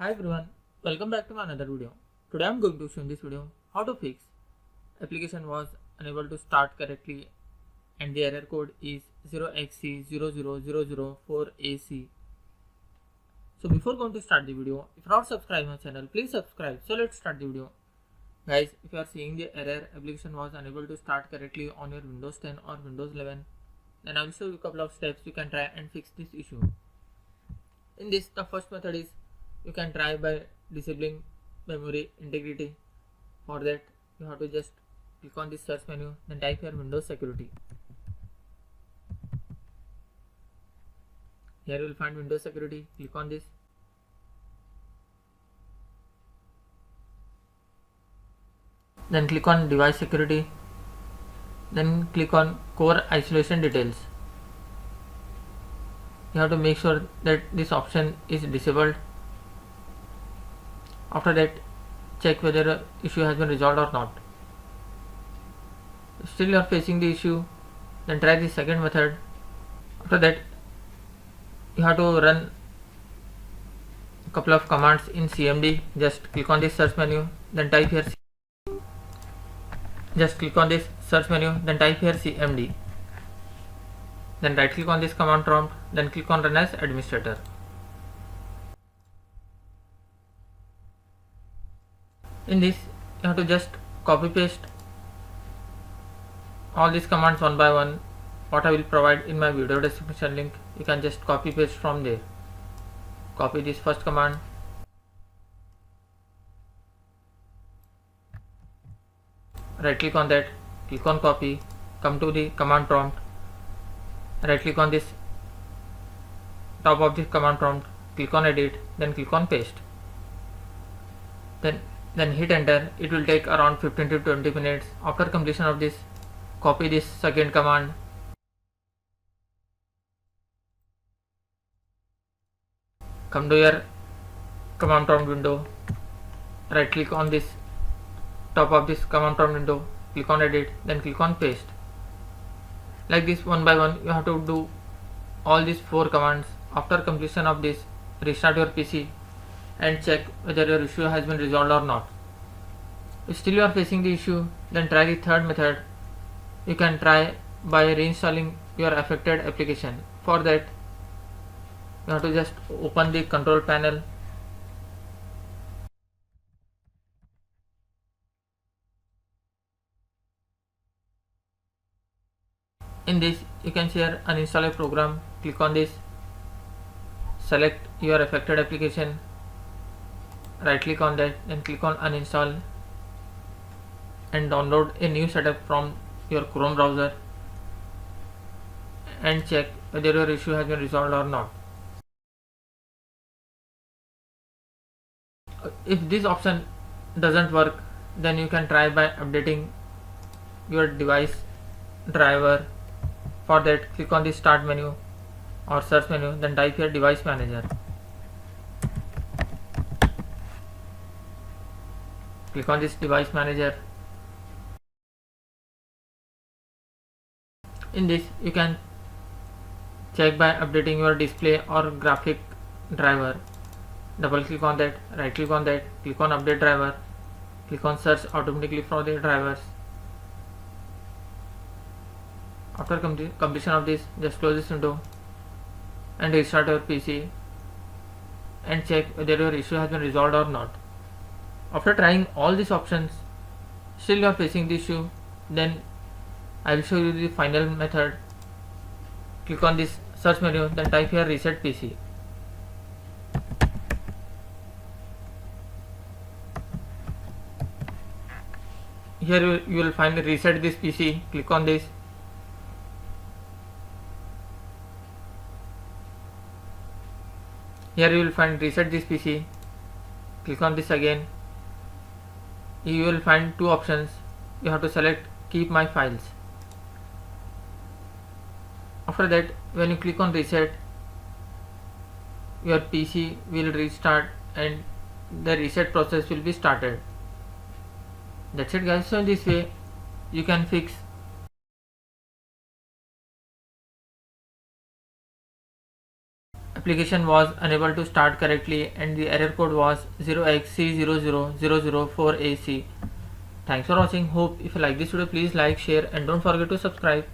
Hi everyone, welcome back to my another video. Today I am going to show in this video how to fix application was unable to start correctly and the error code is 0xc00004AC. So before going to start the video, if you are not subscribed my channel, please subscribe. So let's start the video. Guys, if you are seeing the error application was unable to start correctly on your Windows 10 or Windows 11, then I will show you a couple of steps you can try and fix this issue. In this, the first method is you can try by disabling memory integrity. For that, you have to just click on this search menu, then type your Windows security. Here you will find Windows security. Click on this. Then click on device security. Then click on core isolation details. You have to make sure that this option is disabled. After that, check whether the issue has been resolved or not. If still you are facing the issue, then try the second method. After that, you have to run a couple of commands in CMD. Just click on this search menu, then type here. Just click on this search menu, then type here CMD. Then right click on this command prompt, then click on run as administrator. In this, you have to just copy paste all these commands one by one. What I will provide in my video description link, you can just copy paste from there. Copy this first command, right click on that, click on copy, come to the command prompt, right click on this top of this command prompt, click on edit, then click on paste. Then hit enter. It will take around 15 to 20 minutes. After completion of this, copy this second command, come to your command prompt window, right click on this top of this command prompt window, click on edit, then click on paste. Like this, one by one you have to do all these 4 commands. After completion of this, restart your PC and check whether your issue has been resolved or not. If still you are facing the issue, then try the third method. You can try by reinstalling your affected application. For that, you have to just open the control panel. In this, you can see here uninstall a program. Click on this, select your affected application, right click on that, then click on uninstall and download a new setup from your Chrome browser and check whether your issue has been resolved or not. If this option doesn't work, then you can try by updating your device driver. For that, click on the start menu or search menu, then type here device manager. Click on this device manager. In this, you can check by updating your display or graphic driver. Double click on that, right click on that, click on update driver, click on search automatically for the drivers. After completion of this, just close this window and restart your PC and check whether your issue has been resolved or not. After trying all these options, still you are facing the issue, then I will show you the final method. Click on this search menu, then type here reset PC. Here you will find reset this PC. Click on this. Here you will find reset this PC. Click on this again. You will find 2 options. You have to select keep my files. After that, when you click on reset, your PC will restart and the reset process will be started. That's it guys. So in this way you can fix application was unable to start correctly and the error code was 0xC00004AC. Thanks for watching. Hope if you like this video, please like, share and don't forget to subscribe.